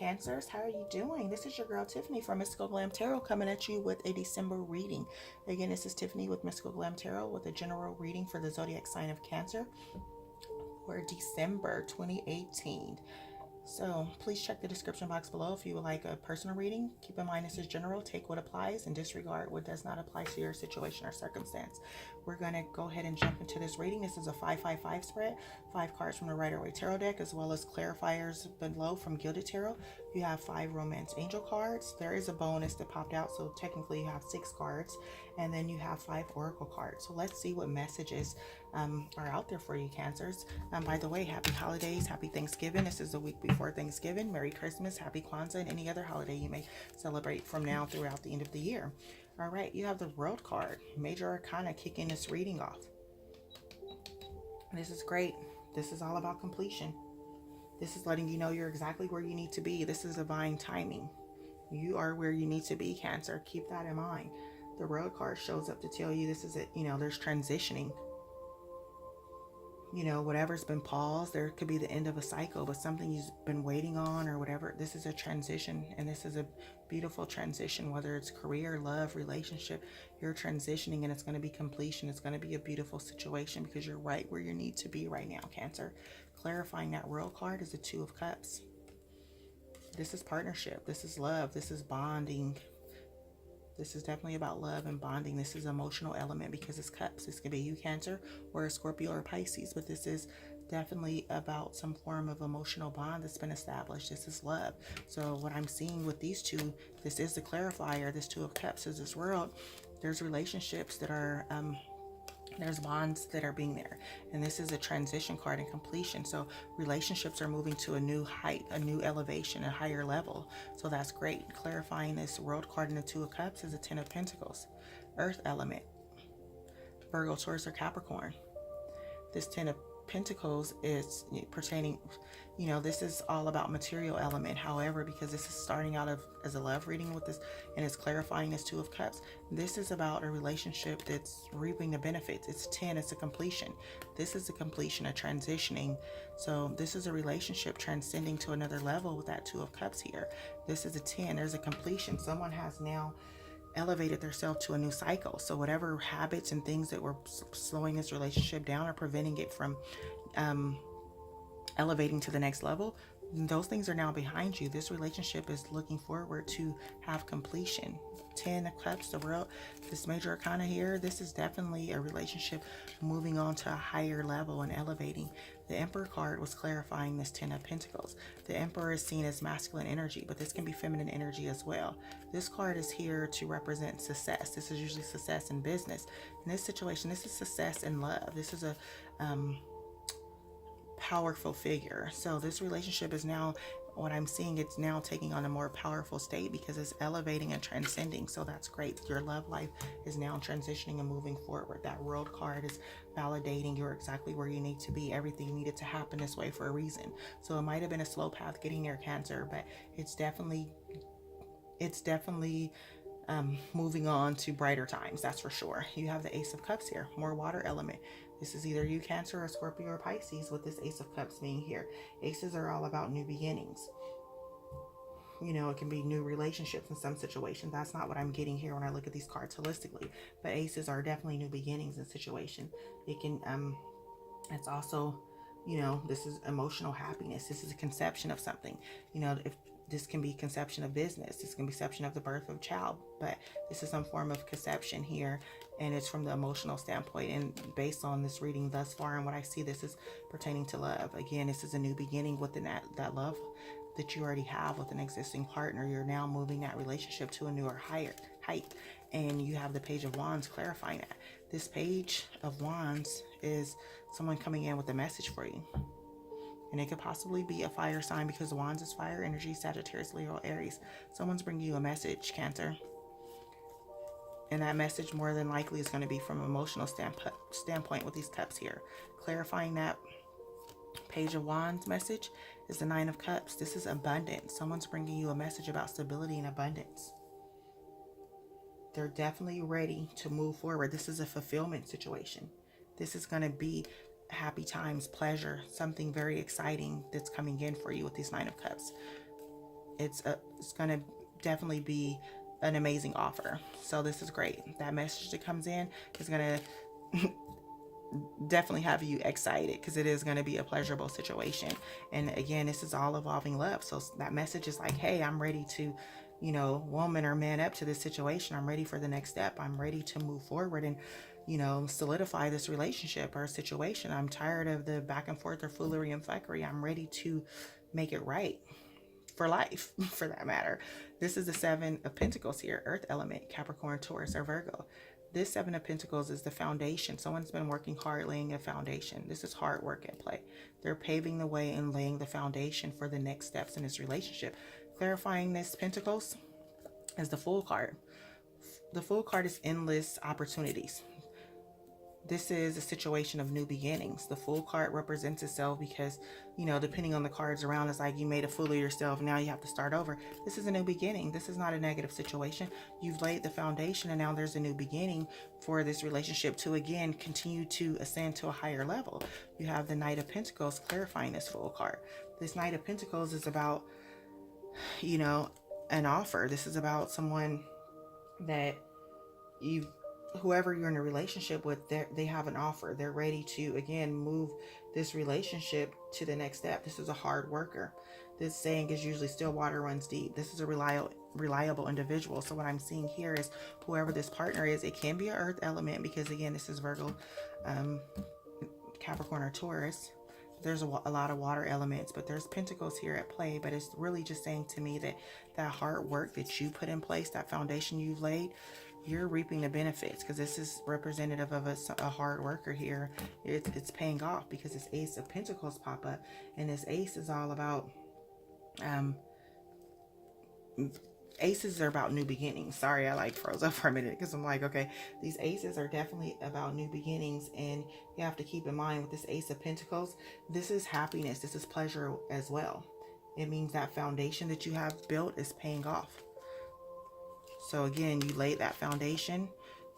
Cancers. How are you doing? This is your girl Tiffany from Mystical Glam Tarot coming at you with a December reading. Again, this is Tiffany with Mystical Glam Tarot with a general reading for the zodiac sign of Cancer for December 2018. So please check the description box below if you would like a personal reading. Keep in mind this is general. Take what applies and disregard what does not apply to your situation or circumstance. We're going to go ahead and jump into this reading. This is a 5-5-5 spread. 5 cards from the Rider-Waite Tarot deck as well as clarifiers below from Gilded Tarot. You have 5 Romance Angel cards. There is a bonus that popped out, so technically you have 6 cards. And then you have 5 Oracle cards. So let's see what messages are out there for you, Cancers. By the way, happy holidays, happy Thanksgiving. This is the week before Thanksgiving. Merry Christmas, happy Kwanzaa, and any other holiday you may celebrate from now throughout the end of the year. All right, you have the World card, Major Arcana, kicking this reading off. This is great. This is all about completion. This is letting you know you're exactly where you need to be. This is divine timing. You are where you need to be, Cancer. Keep that in mind. The World card shows up to tell you this is it. You know, there's transitioning. You know, whatever's been paused, there could be the end of a cycle, but something you've been waiting on or whatever. This is a transition, and this is a beautiful transition, whether it's career, love, relationship. You're transitioning, and it's going to be completion. It's going to be a beautiful situation because you're right where you need to be right now, Cancer. Clarifying that World card is the 2 of Cups. This is partnership. This is love. This is bonding. This is definitely about love and bonding. This is emotional element because it's cups. This could be you, Cancer, or a Scorpio or Pisces, but this is definitely about some form of emotional bond that's been established. This is love. So what I'm seeing with these two, this is the clarifier. This 2 of Cups is this world. There's relationships that are there's bonds that are being there, and this is a transition card and completion. So relationships are moving to a new height, a new elevation, a higher level. So that's great. Clarifying this World card in the 2 of Cups is a 10 of Pentacles, earth element, Virgo, Taurus, or Capricorn. This 10 of Pentacles is pertaining, you know, this is all about material element. However, because this is starting out as a love reading with this, and it's clarifying this 2 of Cups, this is about a relationship that's reaping the benefits. It's 10, it's a completion. This is a completion, a transitioning. So this is a relationship transcending to another level with that 2 of Cups here. This is a 10, there's a completion. Someone has now elevated themselves to a new cycle. So whatever habits and things that were slowing this relationship down or preventing it from elevating to the next level, those things are now behind you. This relationship is looking forward to have completion. 10 of Cups, the world, this Major Arcana here, this is definitely a relationship moving on to a higher level and elevating. The Emperor card was clarifying this 10 of Pentacles. The Emperor is seen as masculine energy, but this can be feminine energy as well. This card is here to represent success. This is usually success in business. In this situation, this is success in love. This is a powerful figure. So this relationship is now, what I'm seeing, it's now taking on a more powerful state because it's elevating and transcending. So that's great. Your love life is now transitioning and moving forward. That World card is validating you're exactly where you need to be. Everything needed to happen this way for a reason. So it might have been a slow path getting there, Cancer, but it's definitely moving on to brighter times, that's for sure. You have the Ace of Cups here, more water element. This is either you, Cancer, or Scorpio or Pisces, with this Ace of Cups being here. Aces are all about new beginnings. You know, it can be new relationships in some situations. That's not what I'm getting here when I look at these cards holistically. But aces are definitely new beginnings in situation. It can, it's also, you know, this is emotional happiness. This is a conception of something. You know, if this can be conception of business, this can be conception of the birth of a child, but this is some form of conception here, and it's from the emotional standpoint. And based on this reading thus far and what I see, this is pertaining to love. Again, this is a new beginning within that love that you already have with an existing partner. You're now moving that relationship to a newer higher height, and you have the Page of Wands clarifying that. This Page of Wands is someone coming in with a message for you. And it could possibly be a fire sign because Wands is fire energy, Sagittarius, Leo, Aries. Someone's bringing you a message, Cancer. And that message more than likely is going to be from an emotional standpoint with these cups here. Clarifying that Page of Wands message is the 9 of Cups. This is abundance. Someone's bringing you a message about stability and abundance. They're definitely ready to move forward. This is a fulfillment situation. This is going to be happy times, pleasure, something very exciting that's coming in for you with these 9 of Cups. It's going to definitely be an amazing offer. So this is great. That message that comes in is going to definitely have you excited, because it is going to be a pleasurable situation. And again, this is all evolving love. So that message is like, hey, I'm ready to, woman or man up to this situation. I'm ready for the next step. I'm ready to move forward and, solidify this relationship or situation. I'm tired of the back and forth or foolery and fuckery. I'm ready to make it right for life, for that matter. This is the Seven of Pentacles here, Earth element, Capricorn, Taurus, or Virgo. This Seven of Pentacles is the foundation. Someone's been working hard laying a foundation. This is hard work at play. They're paving the way and laying the foundation for the next steps in this relationship. Clarifying this Pentacles is the Fool card. The Fool card is endless opportunities. This is a situation of new beginnings. The Fool card represents itself because, depending on the cards around, it's like you made a fool of yourself. Now you have to start over. This is a new beginning. This is not a negative situation. You've laid the foundation, and now there's a new beginning for this relationship to, again, continue to ascend to a higher level. You have the Knight of Pentacles clarifying this Fool card. This Knight of Pentacles is about, an offer. This is about someone that whoever you're in a relationship with, they have an offer. They're ready to, again, move this relationship to the next step. This is a hard worker. This saying is usually still water runs deep. This is a reliable individual. So what I'm seeing here is whoever this partner is, it can be an earth element, because again, this is Virgo, Capricorn, or Taurus. There's a lot of water elements, but there's pentacles here at play. But it's really just saying to me that hard work that you put in place, that foundation you've laid, you're reaping the benefits, because this is representative of a hard worker here. It's paying off, because this Ace of Pentacles pop up, and this ace is all about aces are about new beginnings. Sorry, I froze up for a minute, because I'm like, okay, these aces are definitely about new beginnings. And you have to keep in mind with this Ace of Pentacles, this is happiness, this is pleasure as well. It means that foundation that you have built is paying off. So again, you laid that foundation,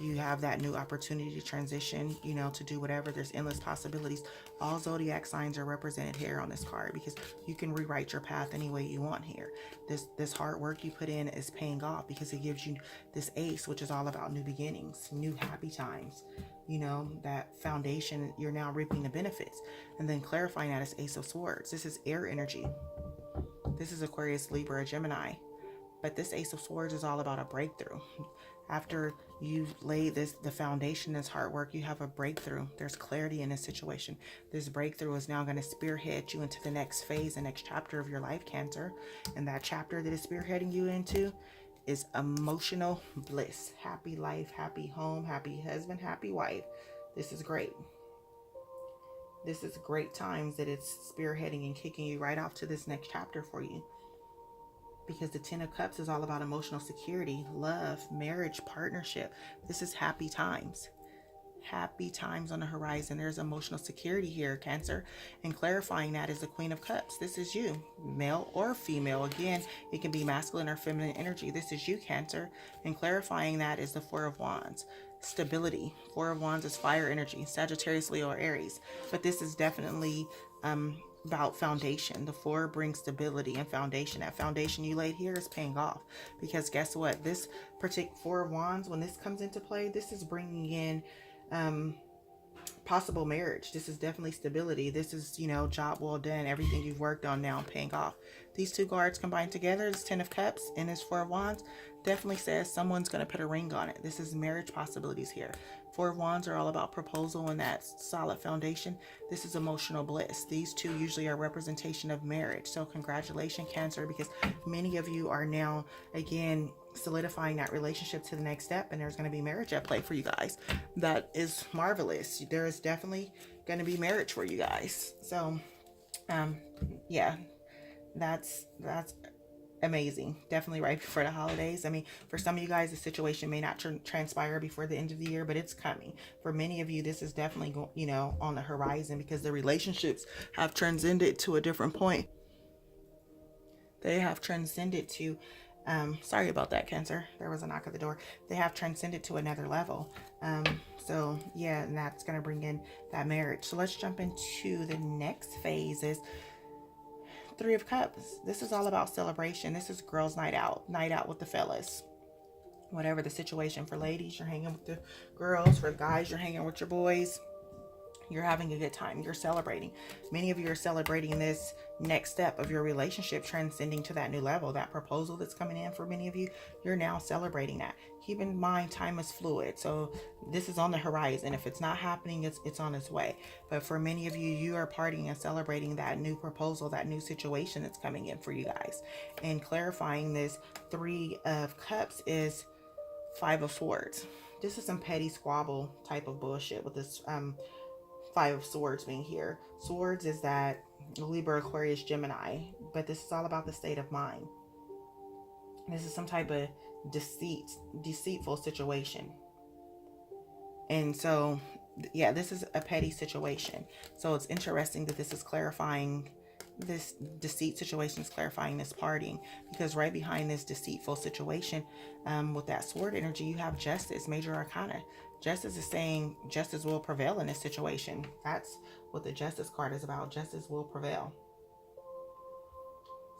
you have that new opportunity to transition, to do whatever. There's endless possibilities. All zodiac signs are represented here on this card, because you can rewrite your path any way you want here. This hard work you put in is paying off, because it gives you this ace, which is all about new beginnings, new happy times. That foundation, you're now reaping the benefits. And then clarifying that is Ace of Swords. This is air energy. This is Aquarius, Libra, Gemini. But this Ace of Swords is all about a breakthrough. After you've laid the foundation, this hard work, you have a breakthrough. There's clarity in this situation. This breakthrough is now going to spearhead you into the next phase, the next chapter of your life, Cancer. And that chapter that is spearheading you into is emotional bliss. Happy life, happy home, happy husband, happy wife. This is great. This is great times that it's spearheading and kicking you right off to this next chapter for you. Because the Ten of Cups is all about emotional security, love, marriage, partnership. This is happy times. Happy times on the horizon. There's emotional security here, Cancer. And clarifying that is the Queen of Cups. This is you, male or female. Again, it can be masculine or feminine energy. This is you, Cancer. And clarifying that is the Four of Wands. Stability. Four of Wands is fire energy, Sagittarius, Leo, or Aries. But this is definitely about foundation. The four brings stability and foundation. That foundation you laid here is paying off, because guess what? This particular Four of Wands, when this comes into play, this is bringing in possible marriage. This is definitely stability. This is, job well done. Everything you've worked on now paying off. These two cards combined together, this Ten of Cups and this Four of Wands, definitely says someone's going to put a ring on it. This is marriage possibilities here. Four of Wands are all about proposal and that solid foundation. This is emotional bliss. These two usually are representation of marriage. So congratulations, Cancer, because many of you are now, again, solidifying that relationship to the next step, and there's going to be marriage at play for you guys. That is marvelous. There is definitely going to be marriage for you guys. So, yeah, that's amazing. Definitely right before the holidays. I mean, for some of you guys, the situation may not transpire before the end of the year, but it's coming. For many of you, this is definitely, on the horizon, because the relationships have transcended to a different point. They have transcended to, sorry about that, Cancer. There was a knock at the door. They have transcended to another level. So yeah, and that's going to bring in that marriage. So let's jump into the next phase, is Three of Cups. This is all about celebration. This is girls' night out with the fellas. Whatever the situation, for ladies, you're hanging with the girls. For guys, you're hanging with your boys. You're having a good time. You're celebrating. Many of you are celebrating this next step of your relationship, transcending to that new level. That proposal that's coming in for many of you, you're now celebrating that. Keep in mind, time is fluid. So this is on the horizon. If it's not happening, it's on its way. But for many of you, you are partying and celebrating that new proposal, that new situation that's coming in for you guys. And clarifying this Three of Cups is Five of Swords. This is some petty squabble type of bullshit with this Five of Swords being here. Swords is that Libra, Aquarius, Gemini, but this is all about the state of mind. This is some type of deceitful situation. And so, yeah, this is a petty situation. So it's interesting that this is clarifying, this deceit situation is clarifying this partying, because right behind this deceitful situation, with that sword energy, you have Justice, Major Arcana. Justice is saying justice will prevail in this situation. That's what the Justice card is about. Justice will prevail.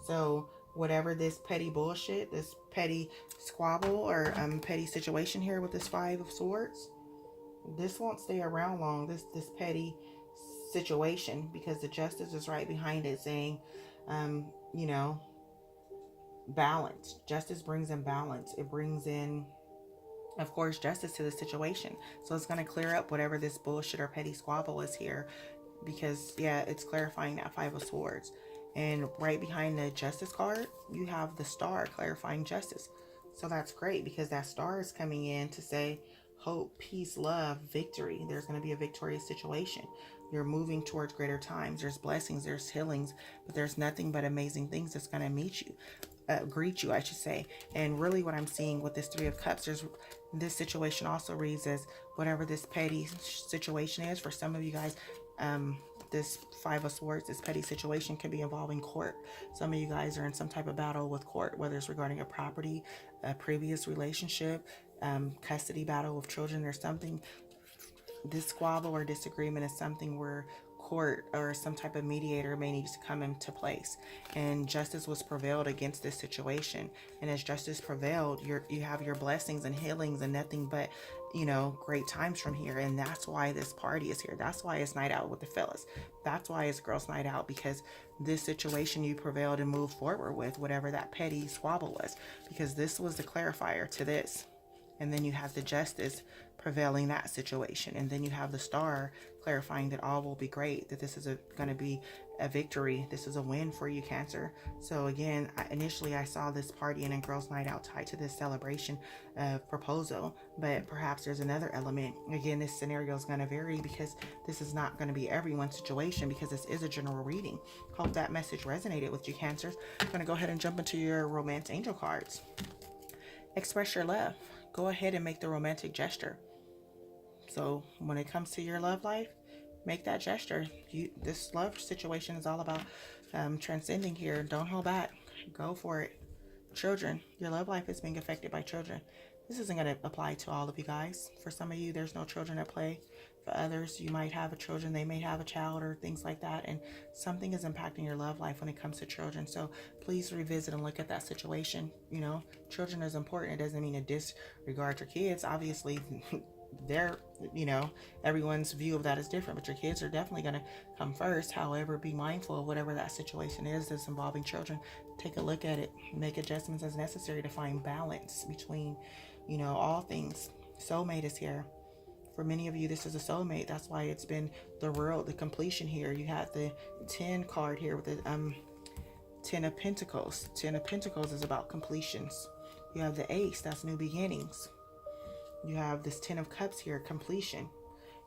So whatever this petty bullshit, this petty squabble or petty situation here with this Five of Swords, this won't stay around long. This petty situation, because the Justice is right behind it saying, you know, balance. Justice brings in balance. It brings in, of course, justice to the situation. So it's going to clear up whatever this bullshit or petty squabble is here, because yeah, it's clarifying that Five of Swords. And right behind the Justice card, you have the Star, clarifying justice. So that's great, because that Star is coming in to say hope, peace, love, victory. There's going to be a victorious situation. You're moving towards greater times. There's blessings, there's healings, but there's nothing but amazing things that's going to meet you. Greet you, I should say. And really what I'm seeing with this Three of Cups, there's this situation also reads as whatever this petty situation is for some of you guys. This Five of Swords, this petty situation can be involving court. Some of you guys are in some type of battle with court, whether it's regarding a property, a previous relationship, custody battle with children. There's something, this squabble or disagreement is something where court or some type of mediator may need to come into place, and justice was prevailed against this situation. And as justice prevailed, you have your blessings and healings and nothing but, you know, great times from here. And that's why this party is here. That's why it's night out with the fellas. That's why it's girls night out, because this situation you prevailed and moved forward with, whatever that petty squabble was, because this was the clarifier to this. And then you have the Justice prevailing that situation. And then you have the Star clarifying that all will be great, that this is going to be a victory. This is a win for you, Cancer. So again, initially I saw this party and girls night out tied to this celebration proposal, but perhaps there's another element. Again, this scenario is going to vary, because this is not going to be everyone's situation, because this is a general reading. Hope that message resonated with you, Cancers. I'm going to go ahead and jump into your Romance Angel cards. Express your love. Go ahead and make the romantic gesture. So when it comes to your love life, make that gesture. This love situation is all about transcending here. Don't hold back. Go for it. Children, your love life is being affected by children. This isn't going to apply to all of you guys. For some of you, there's no children at play. For others, you might have a children, they may have a child or things like that. And something is impacting your love life when it comes to children. So please revisit and look at that situation. You know, children is important. It doesn't mean to disregard your kids. Obviously, they're, you know, everyone's view of that is different, but your kids are definitely going to come first. However, be mindful of whatever that situation is that's involving children. Take a look at it, make adjustments as necessary to find balance between, you know, all things. Soulmate is here. For many of you, this is a soulmate. That's why it's been the world, the completion here. You had the 10 card here with the 10 of Pentacles. 10 of Pentacles is about completions. You have the Ace, that's new beginnings. You have this 10 of Cups here, completion.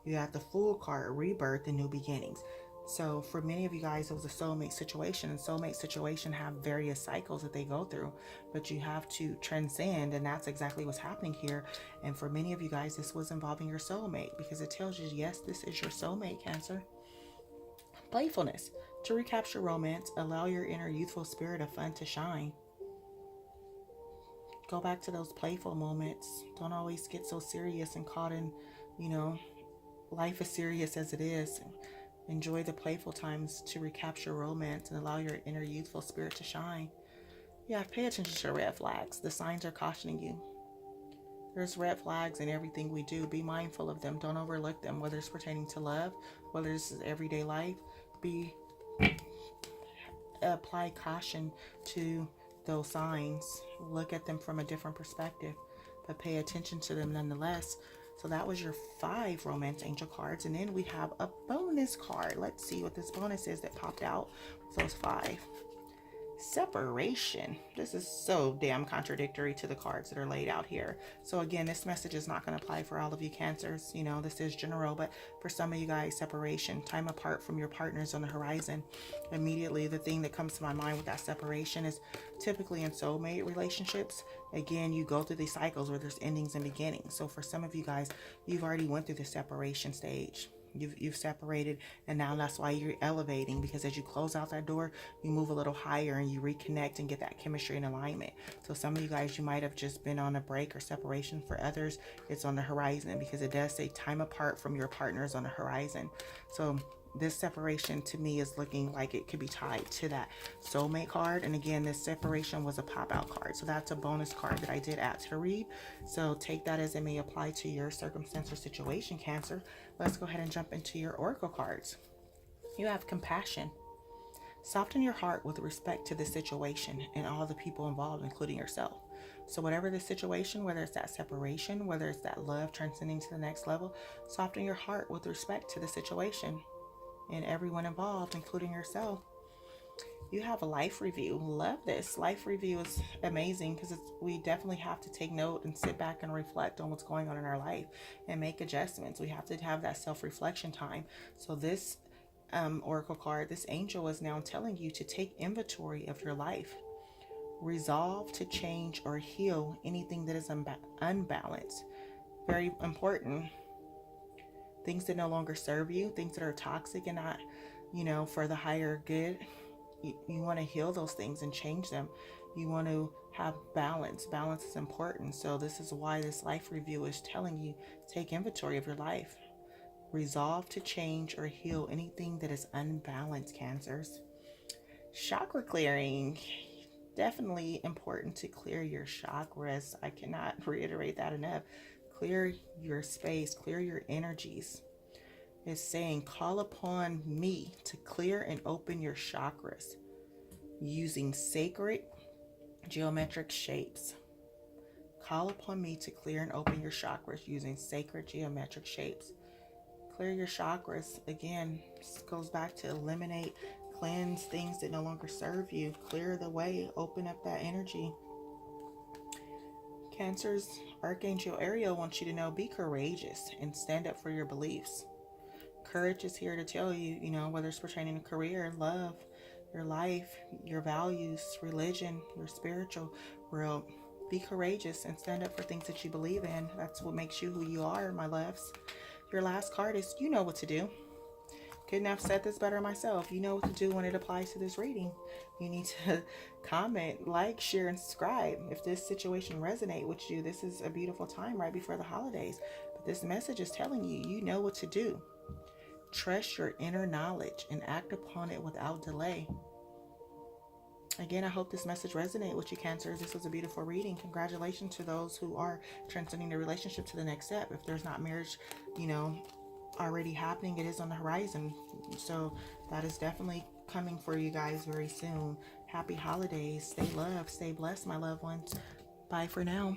You have the Fool card, rebirth and new beginnings. So for many of you guys, it was a soulmate situation, and soulmate situation have various cycles that they go through, but you have to transcend, and that's exactly what's happening here. And for many of you guys, this was involving your soulmate, because it tells you, yes, this is your soulmate, Cancer. Playfulness. To recapture romance, allow your inner youthful spirit of fun to shine. Go back to those playful moments. Don't always get so serious and caught in, you know, life is serious as it is. Enjoy the playful times to recapture romance and allow your inner youthful spirit to shine. Yeah, pay attention to red flags. The signs are cautioning you. There's red flags in everything we do. Be mindful of them. Don't overlook them, whether it's pertaining to love, whether this is everyday life. Apply caution to those signs. Look at them from a different perspective, but pay attention to them nonetheless. So that was your 5 romance angel cards. And then we have a bonus card. Let's see what this bonus is that popped out with those 5. Separation. This is so damn contradictory to the cards that are laid out here. So again, this message is not going to apply for all of you Cancers. You know, this is general, but for some of you guys, separation, time apart from your partners on the horizon. Immediately, the thing that comes to my mind with that separation is typically in soulmate relationships. Again, you go through these cycles where there's endings and beginnings. So for some of you guys, you've already went through the separation stage. You've separated, and now that's why you're elevating, because as you close out that door, you move a little higher and you reconnect and get that chemistry and alignment. So some of you guys, you might have just been on a break or separation. For others, it's on the horizon, because it does say time apart from your partners on the horizon. So this separation to me is looking like it could be tied to that soulmate card. And again, this separation was a pop-out card. So that's a bonus card that I did add to the read. So take that as it may apply to your circumstance or situation, Cancer. Let's go ahead and jump into your oracle cards. You have compassion. Soften your heart with respect to the situation and all the people involved, including yourself. So whatever the situation, whether it's that separation, whether it's that love transcending to the next level, soften your heart with respect to the situation and everyone involved, including yourself. You have a life review. Love this. Life review is amazing, because we definitely have to take note and sit back and reflect on what's going on in our life and make adjustments. We have to have that self-reflection time. So this oracle card, this angel is now telling you to take inventory of your life. Resolve to change or heal anything that is unbalanced. Very important. Things that no longer serve you, things that are toxic and not, for the higher good. You want to heal those things and change them. You want to have balance. Balance is important. So this is why this life review is telling you, take inventory of your life. Resolve to change or heal anything that is unbalanced, Cancers. Chakra clearing. Definitely important to clear your chakras. I cannot reiterate that enough. Clear your space, clear your energies. It's saying, call upon me to clear and open your chakras using sacred geometric shapes. Call upon me to clear and open your chakras using sacred geometric shapes. Clear your chakras. Again, this goes back to eliminate, cleanse things that no longer serve you. Clear the way, open up that energy. Cancers, Archangel Ariel wants you to know, be courageous and stand up for your beliefs. Courage is here to tell you, whether it's pertaining to career, love, your life, your values, religion, your spiritual world. Be courageous and stand up for things that you believe in. That's what makes you who you are, my loves. Your last card is, you know what to do. Couldn't have said this better myself. You know what to do when it applies to this reading. You need to comment, like, share, and subscribe. If this situation resonates with you, this is a beautiful time right before the holidays. But this message is telling you, you know what to do. Trust your inner knowledge and act upon it without delay. Again, I hope this message resonates with you, Cancers. This was a beautiful reading. Congratulations to those who are transcending the relationship to the next step. If there's not marriage, already happening, it is on the horizon. So that is definitely coming for you guys very soon. Happy holidays. Stay loved. Stay blessed, my loved ones. Bye for now.